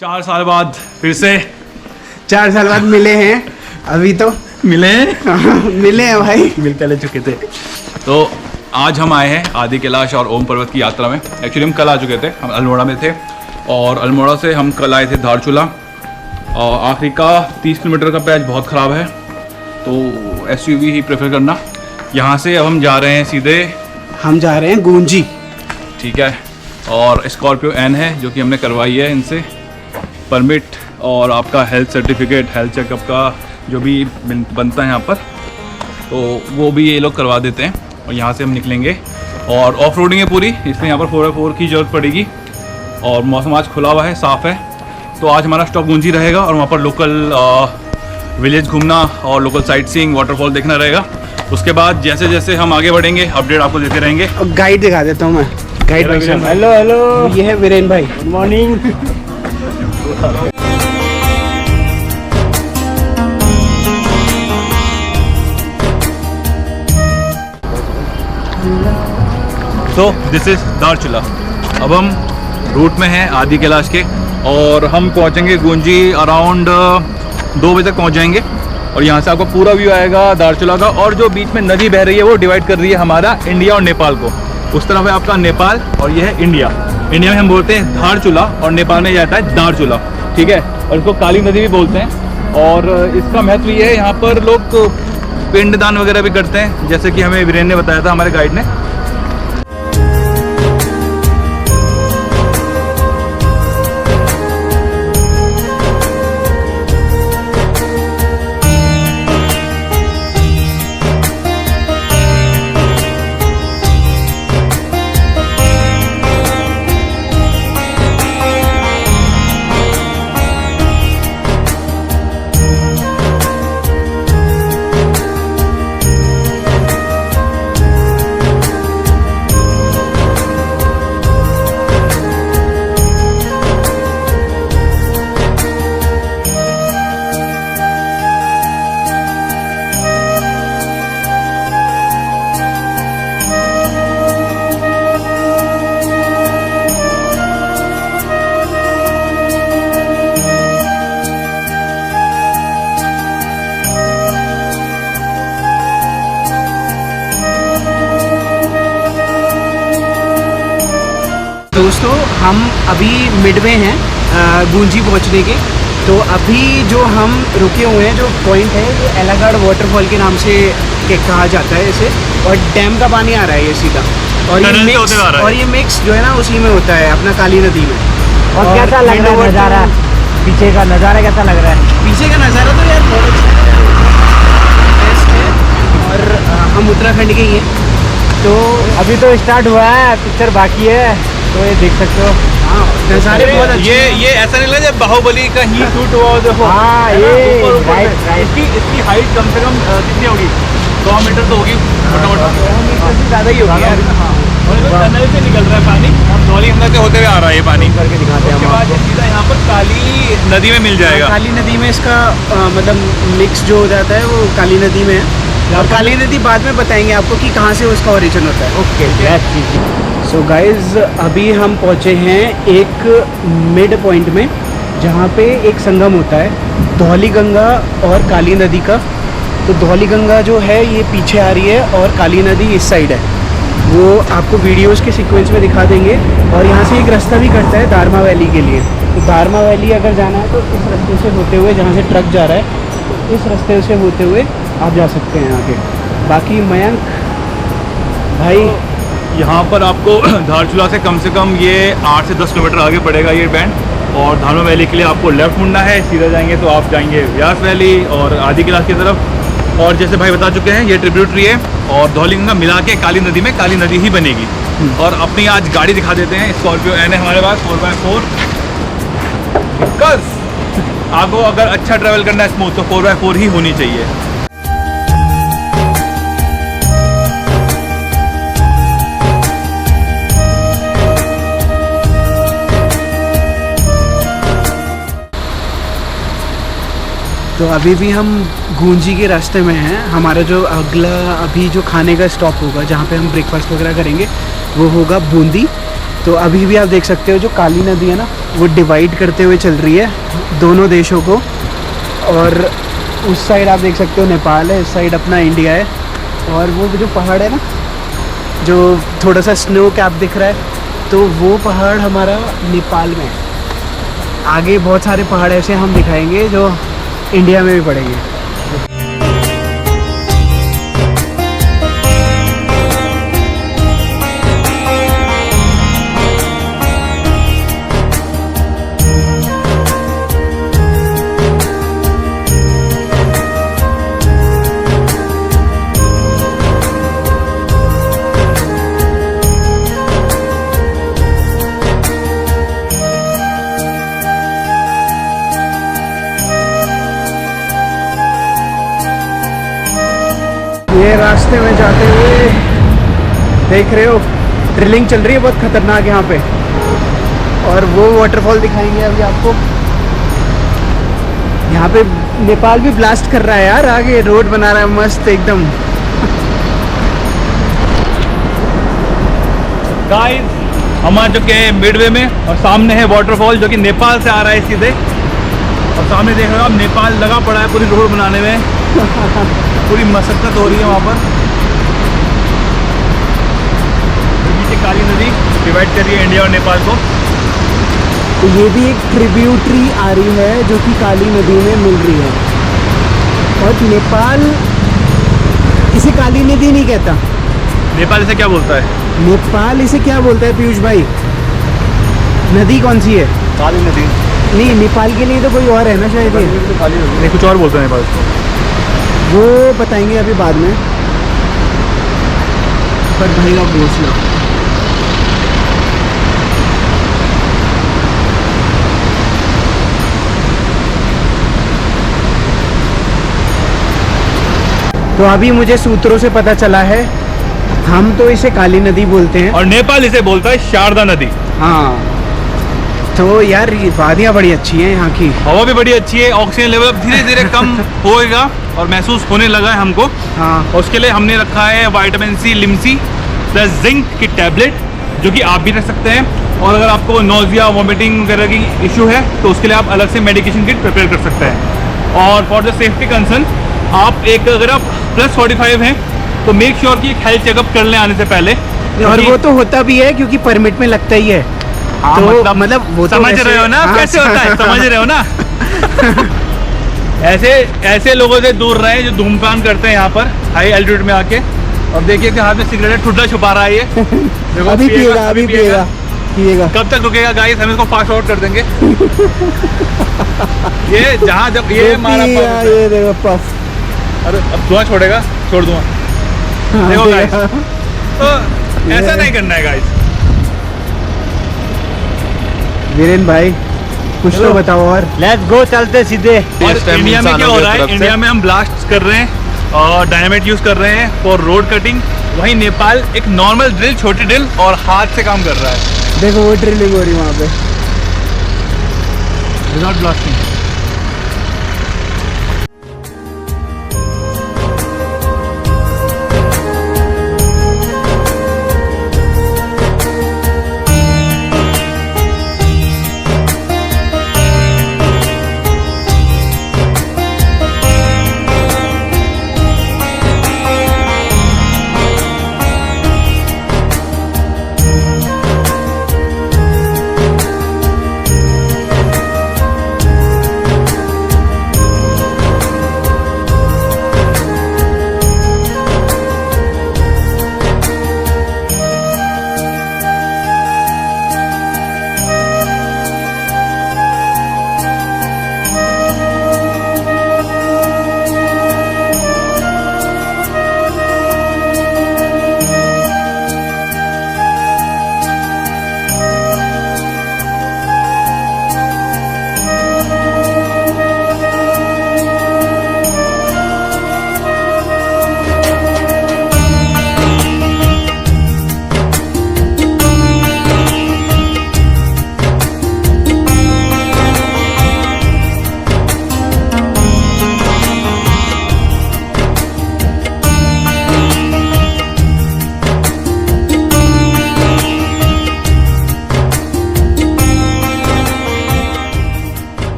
4 साल बाद फिर से 4 साल बाद मिले हैं। अभी तो मिले मिले हैं भाई, मिल पहले चुके थे। तो आज हम आए हैं आदि कैलाश और ओम पर्वत की यात्रा में। एक्चुअली हम कल आ चुके थे, हम अल्मोड़ा में थे और अल्मोड़ा से हम कल आए थे धारचूला। और आखिरी का 30 किलोमीटर का पैच बहुत ख़राब है, तो एसयूवी ही प्रेफर करना। यहाँ से अब हम जा रहे हैं सीधे, हम जा रहे हैं गूंजी। ठीक है। और स्कॉर्पियो एन है जो कि हमने करवाई है इनसे परमिट, और आपका हेल्थ सर्टिफिकेट, हेल्थ चेकअप का जो भी बनता है यहाँ पर, तो वो भी ये लोग करवा देते हैं। और यहाँ से हम निकलेंगे और ऑफ रोडिंग है पूरी, इसलिए यहाँ पर 4x4 की ज़रूरत पड़ेगी। और मौसम आज खुला हुआ है, साफ़ है। तो आज हमारा स्टॉप गूंजी रहेगा और वहाँ पर लोकल विलेज घूमना और लोकल साइट सीइंग, वाटरफॉल देखना रहेगा। उसके बाद जैसे जैसे हम आगे बढ़ेंगे अपडेट आपको देते रहेंगे। गाइड दिखा देता हूँ मैं, गाइड भाई। हेलो हेलो, ये है वीरेन भाई, गुड मॉर्निंग। तो दिस इज धारचूला। अब हम रूट में हैं आदि कैलाश के और हम पहुंचेंगे गूंजी अराउंड 2 बजे तक पहुंच जाएंगे। और यहाँ से आपको पूरा व्यू आएगा धारचूला का। और जो बीच में नदी बह रही है वो डिवाइड कर रही है हमारा इंडिया और नेपाल को। उस तरफ है आपका नेपाल और ये है इंडिया। इंडिया में हम बोलते हैं धारचूला और नेपाल में जाता है दारचूला, ठीक है। और इसको काली नदी भी बोलते हैं। और इसका महत्व ये है, यहाँ पर लोग पिंडदान वगैरह भी करते हैं, जैसे कि हमें वीरेन ने बताया था, हमारे गाइड ने। दोस्तों, हम अभी मिडवे हैं गूंजी पहुंचने के। तो अभी जो हम रुके हुए हैं, जो पॉइंट है, ये एलागढ़ वाटरफॉल के नाम से कहा जाता है इसे। और डैम का पानी आ रहा है ये सीधा, और ये मिक्स जो है ना उसी में होता है अपना काली नदी में। और कैसा लग रहा है नज़ारा? पीछे का नज़ारा कैसा लग रहा है? पीछे का नज़ारा तो यार बहुत अच्छा है, बेस्ट है। और हम उत्तराखंड के ही हैं। तो अभी तो स्टार्ट हुआ है, पिक्चर बाकी है, तो ये देख सकते हो। हाँ, नज़ारे बहुत अच्छे। ये ऐसा नहीं लगा जब बाहुबली का ही शूट हुआ हो, देखो। हाँ, ये राइट। इसकी हाइट कम से कम कितनी होगी? 100 मीटर तो होगी मोटा-मोटा। 100 मीटर से ज़्यादा ही होगी यार। और टनल से निकल रहा है पानी, धौली गंगा से होते हुए आ रहा है ये पानी। करके दिखाते हैं। उसके बाद ये सीधा यहाँ पर काली नदी में मिल जाएगा। काली नदी में इसका मतलब मिक्स जो हो जाता है वो काली नदी में है। और काली नदी बाद में बताएंगे आपको कि कहाँ से उसका ओरिजिन होता है। ओके। सो गाइज, अभी हम पहुँचे हैं एक मिड पॉइंट में, जहाँ पे एक संगम होता है धौली गंगा और काली नदी का। तो धौली गंगा जो है ये पीछे आ रही है और काली नदी इस साइड है। वो आपको वीडियोस के सीक्वेंस में दिखा देंगे। और यहाँ से एक रास्ता भी करता है दारमा वैली के लिए। तो दारमा वैली अगर जाना है तो इस रास्ते से होते हुए, जहाँ से ट्रक जा रहा है, तो इस रास्ते से होते हुए आप जा सकते हैं आगे। बाकी मयंक भाई, यहाँ पर आपको धारचूला से कम ये 8 से 10 किलोमीटर आगे पड़ेगा ये बैंड। और धारमा वैली के लिए आपको लेफ्ट मुड़ना है, सीधा जाएंगे तो आप जाएंगे व्यास वैली और आदि कैलाश की तरफ। और जैसे भाई बता चुके हैं, ये ट्रिब्यूटरी है और धौली गंगा मिला के काली नदी में काली नदी ही बनेगी। और अपनी आज गाड़ी दिखा देते हैं। स्कॉर्पियो एन है हमारे पास 4x4। बिकॉज आपको अगर अच्छा ट्रैवल करना है स्मूथ, तो 4x4 ही होनी चाहिए। तो अभी भी हम गूंजी के रास्ते में हैं। हमारा जो अगला अभी जो खाने का स्टॉप होगा, जहाँ पे हम ब्रेकफास्ट वगैरह करेंगे, वो होगा बूंदी। तो अभी भी आप देख सकते हो जो काली नदी है ना, वो डिवाइड करते हुए चल रही है दोनों देशों को। और उस साइड आप देख सकते हो नेपाल है, इस साइड अपना इंडिया है। और वो जो पहाड़ है ना, जो थोड़ा सा स्नो कैप दिख रहा है, तो वो पहाड़ हमारा नेपाल में है। आगे बहुत सारे पहाड़ ऐसे हम दिखाएंगे जो इंडिया में भी पड़ेंगे। ये रास्ते में जाते हुए देख रहे हो ड्रिलिंग चल रही है बहुत खतरनाक यहाँ पे। और वो वाटरफॉल दिखाएंगे अभी आपको। यहाँ पे नेपाल भी ब्लास्ट कर रहा है यार, आगे रोड बना रहा है मस्त एकदम। गाइस हम आ चुके हैं मिडवे में और सामने है वाटरफॉल जो कि नेपाल से आ रहा है सीधे। और सामने देख रहे हो आप नेपाल लगा पड़ा है पूरी रोड बनाने में। पूरी मशक्कत हो रही है वहाँ पर। नीचे काली नदी डिवाइड कर रही है इंडिया और नेपाल को। तो ये भी एक ट्रिब्यूटरी आ रही है जो कि काली नदी में मिल रही है। और नेपाल इसे काली नदी नहीं कहता। नेपाल इसे क्या बोलता है? नेपाल इसे क्या बोलता है पीयूष भाई? नदी कौन सी है? काली नदी नहीं, नेपाल के लिए तो कोई और है ना शायद ये। काली नदी नहीं, कुछ और बोलते हैं नेपाल इसको। वो बताएंगे अभी बाद में। पर भाई आप पूछ लो। तो अभी मुझे सूत्रों से पता चला है, हम तो इसे काली नदी बोलते हैं और नेपाल इसे बोलता है शारदा नदी। हाँ। तो यार ये वादियाँ बड़ी अच्छी हैं यहाँ की। हवा भी बड़ी अच्छी है। ऑक्सीजन लेवल अब धीरे धीरे कम होएगा और महसूस होने लगा है हमको। हाँ। और उसके लिए हमने रखा है vitamin C Limcee plus zinc की टैबलेट, जो कि आप भी रख सकते हैं। और अगर आपको नोजिया वॉमिटिंग वगैरह की इशू है तो उसके लिए आप अलग से मेडिकेशन किट प्रिपेयर कर सकते हैं। और फॉर द सेफ्टी कंसर्न आप अगर आप +45 हैं तो मेक श्योर कि एक हेल्थ चेकअप कर लें आने से पहले। और वो तो होता भी है क्योंकि परमिट में लगता ही है। हाँ, तो मतलब वो तो समझ रहे हो ना? हाँ, कैसे होता है, समझ रहे हो ना? ऐसे लोगों से दूर रहे जो धूम्रपान करते हैं यहाँ पर हाई एल्टीट्यूड में आके। और देखिए कि हाथ में सिगरेट ठुड्डा छुपा रहा है ये। देखो, अभी पिएगा, अभी पिएगा। कब तक रुकेगा गाइस? हम इसको फास्ट फॉरवर्ड कर देंगे। ये जहाँ जब ये मारा ये देखो पफ। अरे अब धुआं छोड़ेगा, छोड़ दूंगा। देखो गाइस, तो ऐसा नहीं करना है गाइस। वीरेन भाई कुछ तो बताओ। और लेट्स गो, चलते सीधे। और इंडिया में क्या हो रहा है? इंडिया में हम ब्लास्ट कर रहे हैं और डायनामाइट यूज कर रहे हैं फॉर रोड कटिंग। वहीं नेपाल एक नॉर्मल ड्रिल, छोटी ड्रिल और हाथ से काम कर रहा है। देखो वो ड्रिलिंग हो रही वहाँ पे, विदाउट ब्लास्टिंग।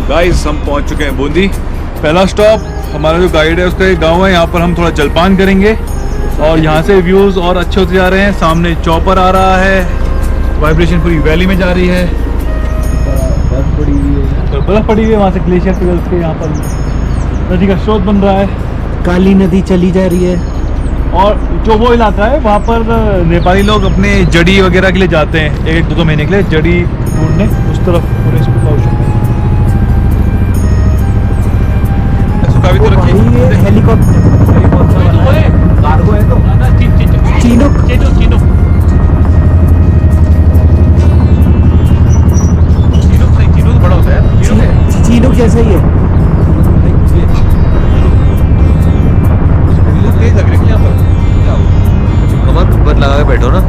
गाइस हम पहुंच चुके हैं बूंदी। पहला स्टॉप हमारा जो गाइड है उसका एक गांव है, यहाँ पर हम थोड़ा जलपान करेंगे और यहाँ से व्यूज़ और अच्छे होते जा रहे हैं। सामने चॉपर आ रहा है, वाइब्रेशन पूरी वैली में जा रही है, बर्फ़ पड़ी हुई है वहाँ से ग्लेशियर पिघल के यहाँ पर नदी का स्रोत बन रहा है। काली नदी चली जा रही है। और जो वो इलाका है वहाँ पर नेपाली लोग अपने जड़ी वगैरह के लिए जाते हैं, एक दो महीने के लिए जड़ी ढूंढने उस तरफ पूरे तो ये हेलीकॉप्टर कार्गो है तो चीनूक बड़ा होता है, चीनूक जैसा ही है। लगा के बैठो ना,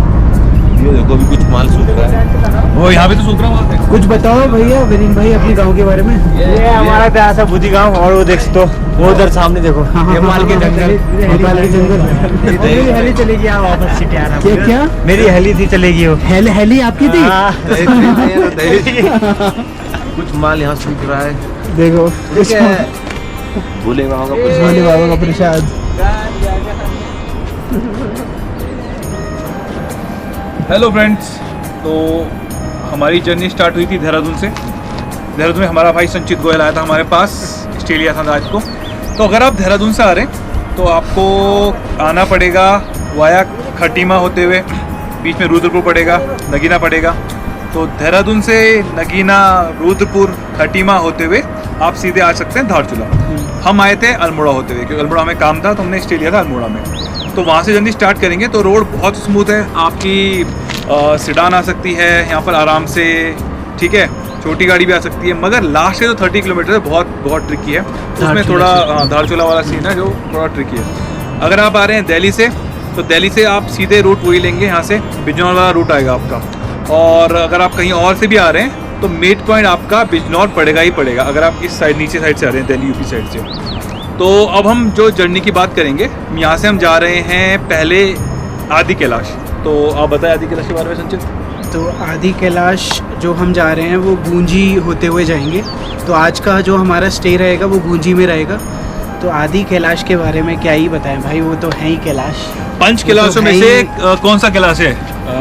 ये देखो अभी कुछ माल सूख रहा है। वो यहाँ पे तो सूख रहा है। कुछ बताओ भैया विनीन भाई अपने गांव के बारे में। ये हमारा प्यारा सा बुद्धि गांव, और वो देख तो वो उधर सामने देखो, नेपाल के जंगल। नेपाल के जंगल। मेरी हेली चलेगी यहाँ वापस सिटी आना। क्या मेरी हेली थी चलेगी वो। हेली आपकी थी? कुछ माल यहाँ सूख रहा है, देखो भोले बाबा भोले बाबा का प्रसाद। हेलो फ्रेंड्स, तो हमारी जर्नी स्टार्ट हुई थी देहरादून से। देहरादून में हमारा भाई संचित गोयल आया था हमारे पास, स्टे लिया था रात को। तो अगर आप देहरादून से आ रहे हैं तो आपको आना पड़ेगा वाया खटीमा होते हुए, बीच में रुद्रपुर पड़ेगा, नगीना पड़ेगा। तो देहरादून से नगीना, रुद्रपुर, खटीमा होते हुए आप सीधे आ सकते हैं धारचूला। हम आए थे अल्मोड़ा होते हुए, क्योंकि अल्मोड़ा में काम था तो हमने स्टे लिया था अल्मोड़ा में। तो वहाँ से जर्नी स्टार्ट करेंगे। तो रोड बहुत स्मूथ है, आपकी सिडान आ सकती है यहाँ पर आराम से, ठीक है, छोटी गाड़ी भी आ सकती है, मगर लास्ट से जो 30 किलोमीटर है बहुत ट्रिकी है। उसमें थोड़ा धारचूला वाला सीन है जो थोड़ा ट्रिकी है। अगर आप आ रहे हैं दिल्ली से, तो दिल्ली से आप सीधे रूट वही लेंगे, यहाँ से बिजनौर वाला रूट आएगा आपका। और अगर आप कहीं और से भी आ रहे हैं तो मिड पॉइंट आपका बिजनौर पड़ेगा ही पड़ेगा, अगर आप इस साइड नीचे साइड से आ रहे हैं दिल्ली यूपी साइड से। तो अब हम जो जर्नी की बात करेंगे, यहाँ से हम जा रहे हैं पहले आदि कैलाश। तो आप बताएं आदि कैलाश के बारे में संचित। तो आदि कैलाश जो हम जा रहे हैं वो गूंजी होते हुए जाएंगे। तो आज का जो हमारा स्टे रहेगा वो गूंजी में रहेगा। तो आदि कैलाश के बारे में क्या ही बताएं भाई, वो तो है ही कैलाश। 5 कैलाशों में से कौन सा कैलाश है?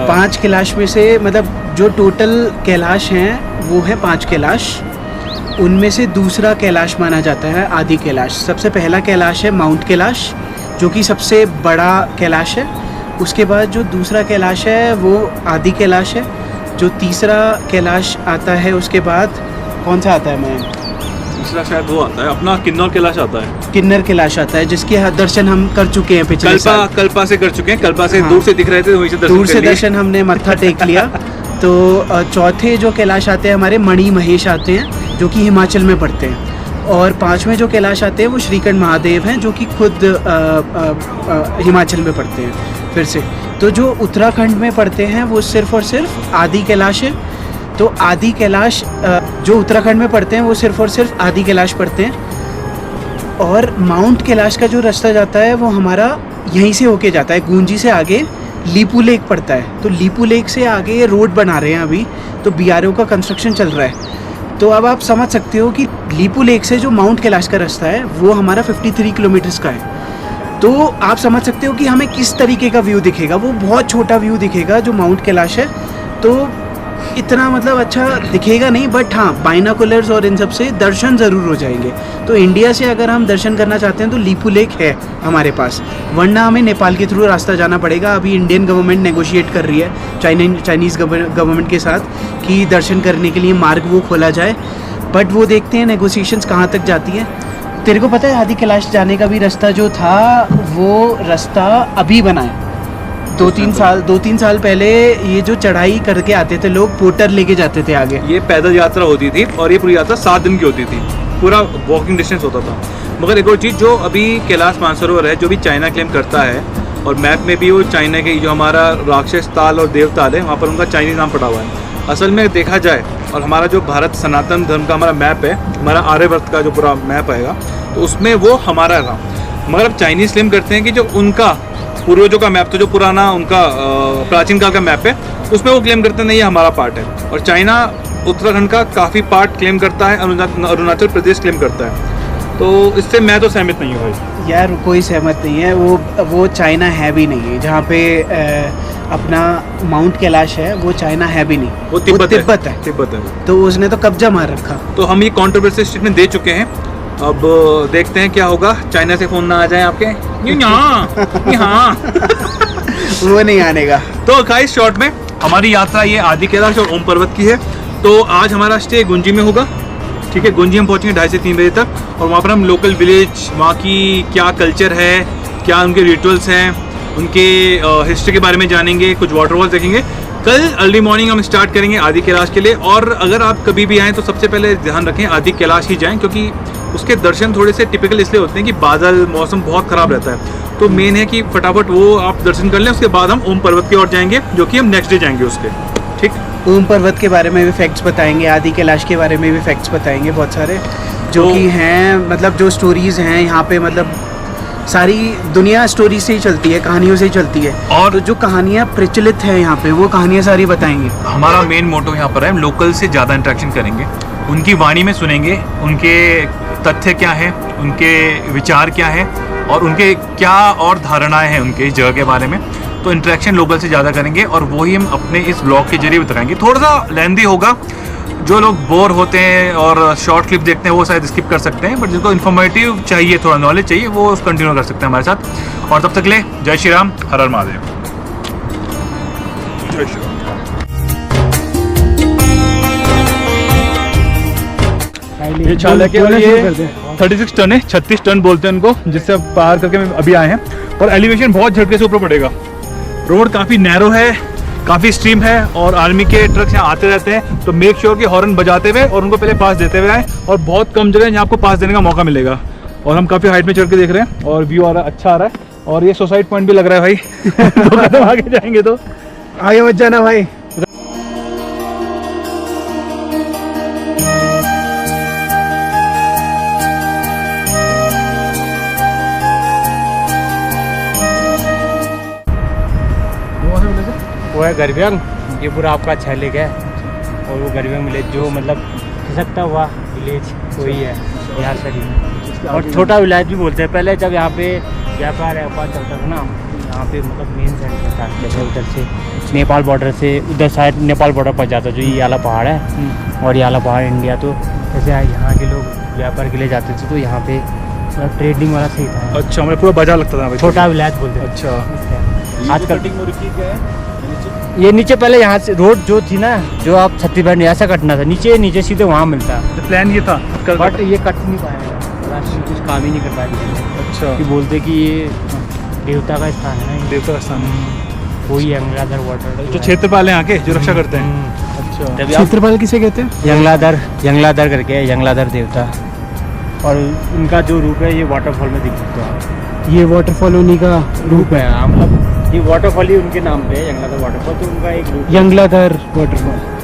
5 कैलाश में से, मतलब जो टोटल कैलाश हैं वो है 5 कैलाश। उनमें से दूसरा कैलाश माना जाता है आदि कैलाश। सबसे पहला कैलाश है माउंट कैलाश, जो कि सबसे बड़ा कैलाश है। उसके बाद जो दूसरा कैलाश है वो आदि कैलाश है। जो तीसरा कैलाश आता है उसके बाद कौन सा आता है? मैं तीसरा शायद वो आता है अपना किन्नौर कैलाश आता है, किन्नर कैलाश आता है, जिसके दर्शन हम कर चुके हैं पिछले साल। कल्पा से कर चुके हैं। कल्पा से हाँ। दूर से दिख रहे थे, वहीं से दूर से दर्शन हमने मत्था टेक लिया। तो चौथे जो कैलाश आते हैं हमारे मणि महेश आते हैं, जो कि हिमाचल में पड़ते हैं। और 5वें जो कैलाश आते हैं वो श्रीकंठ महादेव हैं, जो कि खुद हिमाचल में पड़ते हैं फिर से। तो जो उत्तराखंड में पड़ते हैं वो सिर्फ़ और सिर्फ आदि कैलाश है। तो आदि कैलाश जो उत्तराखंड में पड़ते हैं वो सिर्फ़ और सिर्फ आदि कैलाश पड़ते हैं। और माउंट कैलाश का जो रास्ता जाता है वो हमारा यहीं से होके जाता है, गूंजी से आगे लीपू लेक पड़ता है। तो लीपू लेक से आगे रोड बना रहे हैं अभी, तो BRO का कंस्ट्रक्शन चल रहा है। तो अब आप समझ सकते हो कि लीपू लेक से जो माउंट कैलाश का रास्ता है वो हमारा 53 किलोमीटर्स का है। तो आप समझ सकते हो कि हमें किस तरीके का व्यू दिखेगा। वो बहुत छोटा व्यू दिखेगा जो माउंट कैलाश है, तो इतना मतलब अच्छा दिखेगा नहीं, बट हाँ बाइनाकुलर्स और इन सब से दर्शन ज़रूर हो जाएंगे। तो इंडिया से अगर हम दर्शन करना चाहते हैं तो लीपू लेक है हमारे पास, वरना हमें नेपाल के थ्रू रास्ता जाना पड़ेगा। अभी इंडियन गवर्नमेंट नेगोशिएट कर रही है चाइनीज़ गवर्नमेंट के साथ कि दर्शन करने के लिए मार्ग वो खोला जाए, बट वो देखते हैं नेगोशिएशंस कहाँ तक जाती है। तेरे को पता है आदि कैलाश जाने का भी रास्ता जो था वो रास्ता अभी बना है। 2-3 साल पहले ये जो चढ़ाई करके आते थे लोग, पोर्टर लेके जाते थे आगे। ये पैदल यात्रा होती थी और ये पूरी यात्रा 7 दिन की होती थी, पूरा वॉकिंग डिस्टेंस होता था। मगर एक और चीज़, जो अभी कैलाश मानसरोवर है, जो भी चाइना क्लेम करता है, और मैप में भी वो चाइना के जो हमारा राक्षस ताल और देवताल है वहाँ पर उनका चाइनीज़ नाम पड़ा हुआ है। असल में देखा जाए, और हमारा जो भारत सनातन धर्म का हमारा मैप है, हमारा आर्यवर्त का जो पूरा मैप आएगा, तो उसमें वो हमारा था। मगर अब चाइनीज़ क्लेम करते हैं कि जो उनका पूर्वजों का मैप, तो जो पुराना उनका प्राचीन काल का मैप है, उसमें वो क्लेम करते हैं नहीं ये हमारा पार्ट है। और चाइना उत्तराखंड का काफ़ी पार्ट क्लेम करता है, अरुणाचल प्रदेश क्लेम करता है। तो इससे मैं तो सहमत नहीं हूँ भाई। यार कोई सहमत नहीं है, वो चाइना है भी नहीं है। जहाँ पे अपना माउंट कैलाश है वो चाइना है भी नहीं, वो तिब्बत है। तिब्बत है। तो उसने तो कब्जा मार रखा। तो हम ये कॉन्ट्रोवर्सी स्टेटमेंट दे चुके हैं। अब देखते हैं क्या होगा, चाइना से फ़ोन ना आ जाए आपके। यहाँ वो नहीं आने का। तो गाइस शॉर्ट में हमारी यात्रा ये आदि कैलाश और ओम पर्वत की है। तो आज हमारा स्टे गुंजी में होगा, ठीक है। गुंजी हम पहुँचेंगे 2:30 से 3 बजे तक, और वहाँ पर हम लोकल विलेज, वहाँ की क्या कल्चर है, क्या उनके रिचुअल्स हैं, उनके हिस्ट्री के बारे में जानेंगे, कुछ वाटरफॉल्स देखेंगे। कल अर्ली मॉर्निंग हम स्टार्ट करेंगे आदि कैलाश के लिए। और अगर आप कभी भी आएँ तो सबसे पहले ध्यान रखें आदि कैलाश ही जाएँ, क्योंकि उसके दर्शन थोड़े से टिपिकल इसलिए होते हैं कि बादल, मौसम बहुत ख़राब रहता है। तो मेन है कि फटाफट वो आप दर्शन कर लें, उसके बाद हम ओम पर्वत की ओर जाएंगे, जो कि हम नेक्स्ट डे जाएंगे उसके, ठीक। ओम पर्वत के बारे में भी फैक्ट्स बताएंगे, आदि कैलाश के बारे में भी फैक्ट्स बताएंगे बहुत सारे, जो कि हैं मतलब जो स्टोरीज़ हैं यहाँ पे, मतलब सारी दुनिया स्टोरी से ही चलती है, कहानियों से ही चलती है। और तो जो कहानियाँ प्रचलित हैं यहाँ पे, वो कहानियाँ सारी बताएंगे। हमारा मेन मोटो यहाँ पर है, हम लोकल से ज़्यादा इंटरेक्शन करेंगे, उनकी वाणी में सुनेंगे, उनके तथ्य क्या है, उनके विचार क्या है, और उनके क्या और धारणाएं हैं उनके इस जगह के बारे में। तो इंटरेक्शन लोकल से ज़्यादा करेंगे, और वही हम अपने इस ब्लॉग के जरिए बताएंगे। थोड़ा सा लेंदी होगा, जो लोग बोर होते हैं और शॉर्ट क्लिप देखते हैं वो शायद स्किप कर सकते हैं, बट जिनको इन्फॉर्मेटिव चाहिए, थोड़ा नॉलेज चाहिए, वो कंटिन्यू कर सकते हैं हमारे साथ। और तब तक ले जय श्री राम, हर हर महादेव। जय श्री राम। ये चालक है, और ये 36 टन है, 36 टन बोलते हैं उनको, जिससे अब पार करके हम अभी आए हैं। और एलिवेशन बहुत झटके से ऊपर पड़ेगा। रोड काफ़ी नैरो है, काफ़ी स्ट्रीम है, और आर्मी के ट्रक्स यहाँ आते रहते हैं। तो मेक श्योर कि हॉर्न बजाते हुए और उनको पहले पास देते हुए आए, और बहुत कम जगह जहाँ आपको पास देने का मौका मिलेगा। और हम काफ़ी हाइट में चढ़ के देख रहे हैं, और व्यू अच्छा आ रहा है, और ये सुसाइड पॉइंट भी लग रहा है भाई। तो कदम आगे जाएंगे तो आगे मत जाना भाई। वो है गर्व्यंग, ये पूरा आपका अच्छा लेक है। और वो गर्व्यंग विलेज जो मतलब खिसकता हुआ विलेज वही है बिहार शरीफ। और छोटा विलेज भी बोलते हैं। पहले जब यहाँ पे व्यापार चलता था ना, यहाँ पे मतलब मेन सेंटर था, जैसे उधर से नेपाल बॉर्डर से उधर साइड नेपाल बॉर्डर पर जाता, जो ये वाला पहाड़ है, और ये वाला पहाड़ इंडिया। तो जैसे यहाँ के लोग व्यापार के लिए जाते थे, तो यहाँ पे ट्रेडिंग वाला सही था। अच्छा, हमें पूरा बाजार लगता था। छोटा विलेज बोलते हैं। अच्छा, आजकल ये नीचे पहले यहाँ से रोड जो थी ना, जो आप छत्तीसगढ़ ऐसा कटना था, नीचे सीधे वहाँ मिलता है। प्लान ये था, बट ये कट नहीं पाया, राष्ट्रीय कुछ काम ही नहीं कर पाया। अच्छा, कि बोलते कि ये देवता का स्थान है, देवता का स्थान है। वही यंगलाधर वाटर, जो क्षेत्रपाल हैं यहाँ के, जो रक्षा करते हैं। अच्छा, क्षेत्रपाल किसे कहते हैं? यंगलाधर करके, यंगलाधर देवता। और उनका जो रूप है ये वाटरफॉल में दिख सकता है। ये वाटरफॉल उन्हीं का रूप है, हाँ, मतलब ये वाटरफॉल ही उनके नाम पे है, यंगलाधर वाटरफॉल। तो उनका एक रूप यंगलाधर वाटरफॉल।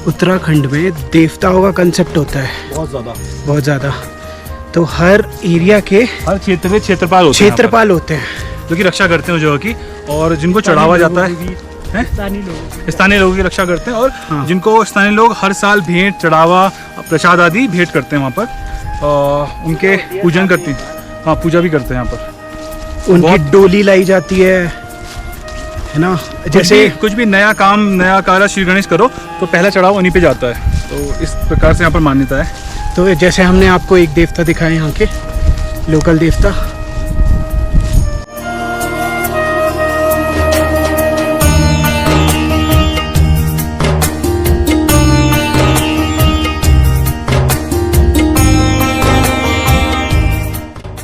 उत्तराखंड में देवताओं का कंसेप्ट होता है बहुत ज़्यादा। तो हर एरिया के हर क्षेत्र में क्षेत्रपाल होते हैं जो कि रक्षा करते हैं उस जगह की, और जिनको चढ़ावा जाता है, स्थानीय लोगों की रक्षा करते हैं। और हाँ। जिनको स्थानीय लोग हर साल भेंट, चढ़ावा, प्रसाद आदि भेंट करते हैं वहाँ पर, उनके पूजन करते हैं। हाँ, पूजा भी करते हैं यहाँ पर। उनकी डोली लाई जाती है ना। जैसे कुछ भी नया काम, नया कार्य श्री गणेश करो तो पहला चढ़ावा उन्हीं पे जाता है। तो इस प्रकार से यहाँ पर मान्यता है। तो जैसे हमने आपको एक देवता दिखाया, यहाँ के लोकल देवता।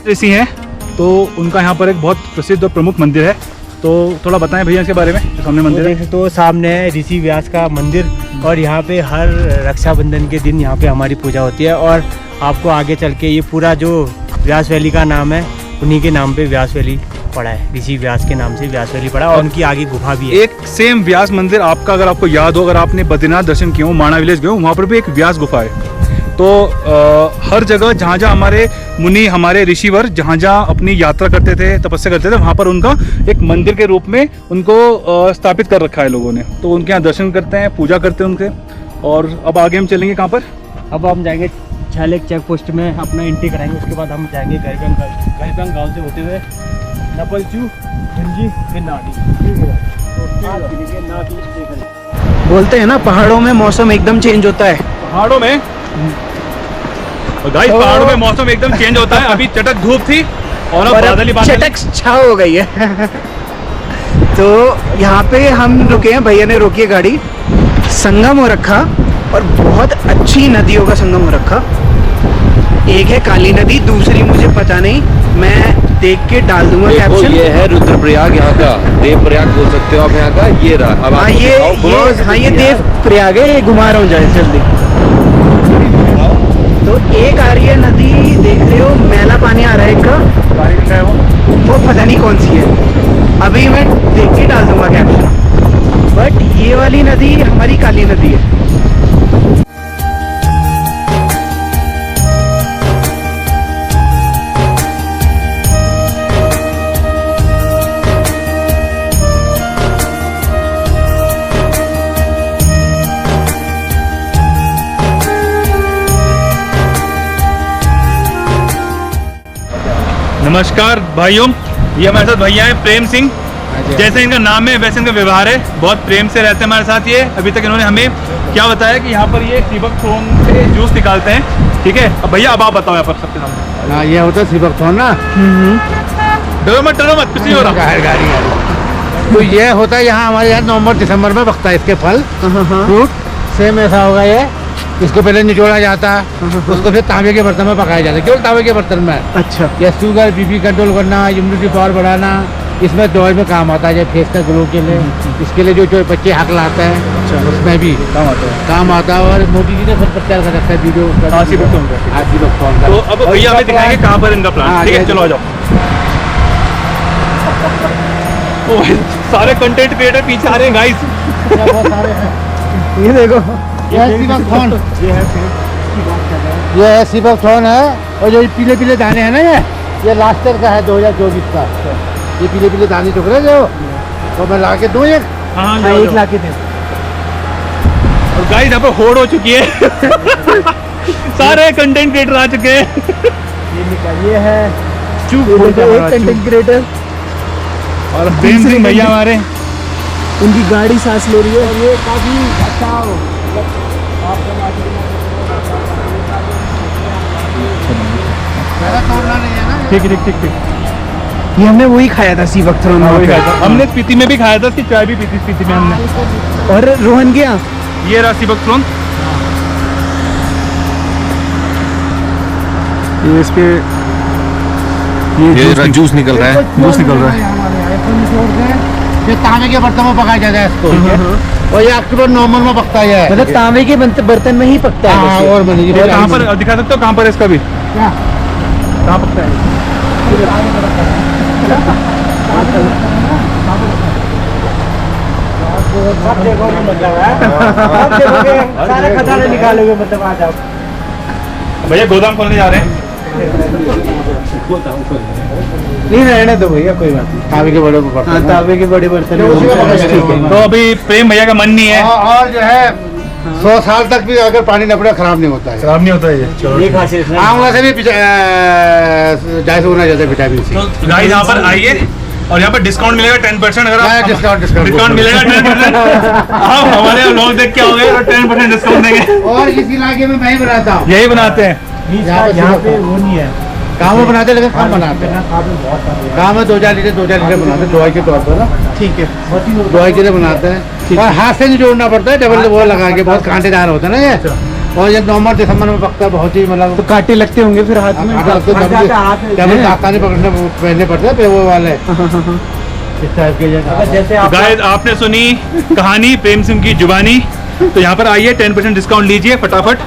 ऐसी हैं तो उनका यहाँ पर एक बहुत प्रसिद्ध और प्रमुख मंदिर है। तो थोड़ा बताएं भैया इसके बारे में, जो सामने मंदिर है। तो सामने है ऋषि व्यास का मंदिर और यहाँ पे हर रक्षाबंधन के दिन यहाँ पे हमारी पूजा होती है। और आपको आगे चल के ये पूरा जो व्यास वैली का नाम है उन्हीं के नाम पे व्यास वैली पड़ा है, ऋषि व्यास के नाम से व्यास वैली पड़ा और उनकी आगे गुफा भी है। एक सेम व्यास मंदिर आपका, अगर आपको याद हो, अगर आपने बद्रीनाथ दर्शन किए हो, माणा विलेज गए हो, वहाँ पर भी एक व्यास गुफा है। तो हर जगह जहाँ जहाँ हमारे मुनि, हमारे ऋषिवर जहाँ जहाँ अपनी यात्रा करते थे, तपस्या करते थे, वहाँ पर उनका एक मंदिर के रूप में उनको स्थापित कर रखा है लोगों ने। तो उनके यहाँ दर्शन करते हैं, पूजा करते हैं उनके। और अब आगे हम चलेंगे कहाँ पर? अब हम जाएंगे छालेक चेक पोस्ट में अपना एंट्री कराएंगे। उसके बाद हम जाएंगे गरीबंग गाँव से होते हुए नपलचू, गंजी, फिर नाटी। बोलते हैं ना पहाड़ों में मौसम एकदम चेंज होता है। पहाड़ों में गाइस, पहाड़ों में मौसम एकदम चेंज होता है। अभी चटक धूप थी और अब बादल ही बादल, चटक छाव हो गई है। तो यहाँ पे हम रुके हैं, भैया ने रोकी है गाड़ी। संगम हो रखा और बहुत अच्छी नदियों का संगम हो रखा। एक है काली नदी, दूसरी मुझे पता नहीं, मैं देख के डाल दूंगा कैप्शन। ये है रुद्रप्रयाग यहाँ का, देवप्रयाग बोल सकते हो आप यहाँ का। ये रहा। अब हाँ ये देव प्रयाग है। ये घुमा रहा हूँ जाए जल्दी। तो एक आ रही है नदी, देख रहे हो, मैला पानी आ रहा है एक का, वो पता नहीं कौन सी है, अभी मैं देख के डाल दूंगा कैप्शन। बट ये वाली नदी हमारी काली नदी है। नमस्कार भाइयों, ये हमारे साथ भैया हैं प्रेम सिंह। जैसे इनका नाम है वैसे इनका व्यवहार है, बहुत प्रेम से रहते हैं हमारे साथ। ये अभी तक इन्होंने हमें क्या बताया कि यहाँ पर ये सीबक थ्रोन से जूस निकालते हैं। ठीक है, अब भैया अब आप बताओ यहाँ पर सबके सामने। हाँ, ये होता है सीबक थ्रोन ना। डरो मत, कुछ नहीं हो रहा। तो ये होता है यहाँ, हमारे यहाँ नवंबर दिसंबर में पकता है इसके फल, फ्रूट। सेम ऐसा होगा ये। इसको पहले निचोड़ा जाता है, उसको फिर तांबे के बर्तन में पकाया जाता है, केवल तांबे के बर्तन में। अच्छा। ये शुगर, बीपी कंट्रोल करना, इम्यूनिटी पावर बढ़ाना, इसमें दवाई में काम आता है। जब फेस का ग्लो के लिए, इसके लिए जो बच्चे हक लाते हैं, उसमें भी काम आता है। और मोदी जी ने सब प्रचार कर रखा है वीडियो। तो अब भैया हमें दिखाएंगे कहाँ पर इनका प्लान। ठीक है, चलो आ जाओ। सारे कंटेंट क्रिएटर पीछे आ रहे हैं गाइस। ये देखो, ये है सीबक थ्रोन। ये है सीबक थ्रोन है। और जो पीले पीले दाने हैं ना, ये लास्ट ईयर का है, 2024 का। ये पीले पीले दाने चुक रहे जो, तो मैं ला के दूँ एक। हाँ, एक ला के दे। और गाइस यहाँ पर होड़ हो चुकी है। सारे कंटेंट क्रिएटर आ चुके हैं। ये है एक कंटेंट क्रिएटर और प्रेम सिंह भैया हमारे, उनकी गाड़ी सांस ले रही है। ये काफी अच्छा ठीक। ये हमने वही खाया था सीबक थ्रोन। हमने स्पीति में भी खाया था, उसकी चाय भी पी थी स्पीति में हमने। और रोहन गया, ये रहा सीबक थ्रोन। ये इसके ये जूस निकल रहा है। जूस निकल रहा है। ये तांबे के बर्तन में पकाया जाता है इसको। और ये अक्टूबर नवंबर में पकता है। मतलब तांबे के बर्तन में ही पकता है। हाँ, और कहाँ पर दिखा सकते हो, कहाँ पर इसका भी कहाँ पकता है? सारे खजाने निकालोगे मतलब आज आप। भैया गोदाम खोलने जा रहे हैं। नहीं रहने दो भैया, कोई बात नहीं। तांबे के बड़े बर्तन। हाँ, तांबे के बड़े बर्तन ठीक है। तो अभी प्रेम भैया का मन नहीं है। और जो है 100 साल तक भी अगर पानी न पड़े खराब नहीं होता है। खराब नहीं होता है ये। चलो, आंवला से भी जायज होना चाहते हैं विटामिन सी। तो गाइस यहाँ पर आइए और यहाँ पर डिस्काउंट मिलेगा 10%। अगर आप डिस्काउंट मिलेगा 10%। आप हमारे लोग देख के आओगे तो 10% डिस्काउंट देंगे। और इस इलाके में मैं ही बनाता हूँ। यही बनाते हैं यहाँ पे वो नहीं है, गाँव में बनाते लेकिन कम बनाते हैं। गाँव में 2-4 लीटर बनाते हैं दवाई के तौर पर ना। ठीक है, दवाई के लिए बनाते हैं। और हाथ से नहीं जोड़ना पड़ता है, डबल वो लगा के, बहुत कांटेदार होता है ना ये। और ये नवंबर दिसंबर में पकता है, बहुत ही मतलब तो कांटे लगते होंगे फिर हाथ में? ताकत पकड़ने पहनने पड़ते हैं पेवो वाले इस टाइप के। जैसे आप गाइस आपने सुनी कहानी प्रेम सिंह की जुबानी, तो यहाँ पर आइए 10% डिस्काउंट लीजिए फटाफट,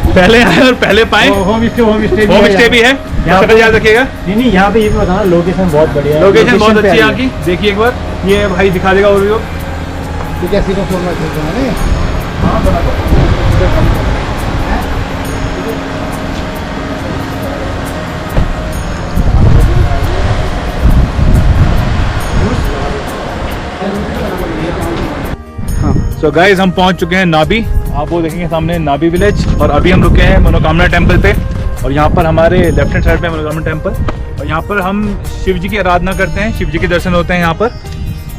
पहले आए और पहले पाए। होम स्टे भी है, शक्ल याद रखिएगा। नहीं यहाँ पे ये भी बताना, लोकेशन बहुत बढ़िया है। लोकेशन बहुत पे अच्छी है यहाँ आइए। की, देखिए एक बार, ये भाई दिखा देगा ओवरव्यू। कैसी को छोड़ना चाहिए। सो गाइस हम पहुंच चुके हैं नाबी, आप वो देखेंगे सामने नाबी विलेज, और अभी हम रुके हैं मनोकामना टेम्पल पे, और यहाँ पर हमारे लेफ्ट हैंड साइड पे मनोकामना टेम्पल, और यहाँ पर हम शिव जी की आराधना करते हैं, शिव जी के दर्शन होते हैं यहाँ पर,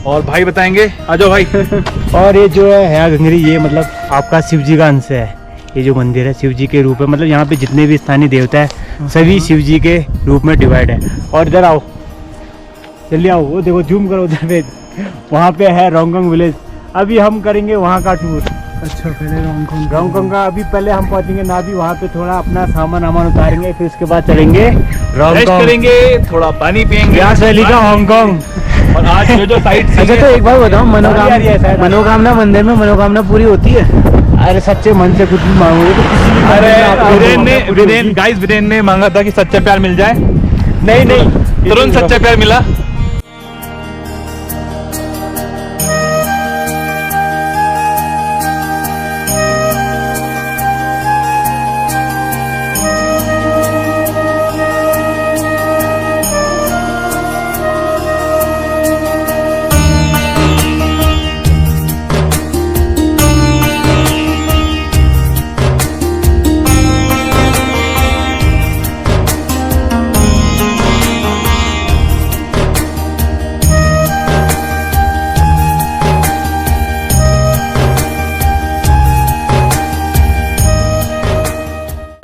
और भाई बताएंगे, आ जाओ भाई। और ये जो है गंगरी, ये मतलब आपका शिव जी का अंश है। ये जो मंदिर है शिव जी के रूप है, मतलब यहाँ पे जितने भी स्थानीय देवता है सभी शिव जी के रूप में डिवाइड है। और इधर आओ, जल्दी आओ, वो देखो जूम करो उधर पे, वहाँ पे है रोंगोंग विलेज। अभी हम करेंगे वहाँ का टूर। अच्छा, पहले रोंगोंग का अभी पहले हम पहुँचेंगे नाभी, वहाँ पे थोड़ा अपना सामान उतारेंगे, फिर उसके बाद चलेंगे रेस्ट रोंगोंग, करेंगे, थोड़ा पानी पियेंगे, ब्यास वैली का हांगकांग। और आज जो साइट अच्छा, तो एक बार बताओ, मनोकामना मंदिर में मनोकामना पूरी होती है? अरे सच्चे मन से कुछ भी मांगोगे तो किसी भी अरे वीरेन ने मांगा था कि सच्चा प्यार मिल जाए, नहीं तुरंत सच्चा प्यार मिला।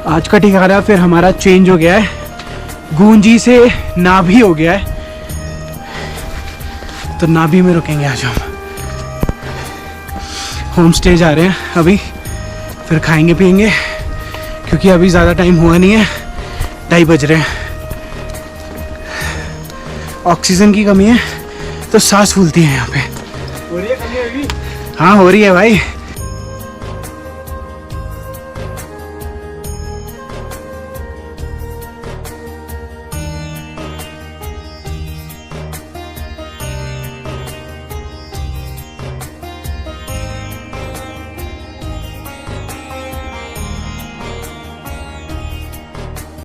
आज का ठिकाना फिर हमारा चेंज हो गया है, गूंजी से नाभी हो गया है, तो नाभी में रुकेंगे आज हम। होम स्टे जा रहे हैं अभी, फिर खाएंगे पिएंगे, क्योंकि अभी ज़्यादा टाइम हुआ नहीं है, 2:30 बज रहे हैं। ऑक्सीजन की कमी है तो सांस फूलती है यहाँ पे। हो रही है कभी? हाँ हो रही है भाई।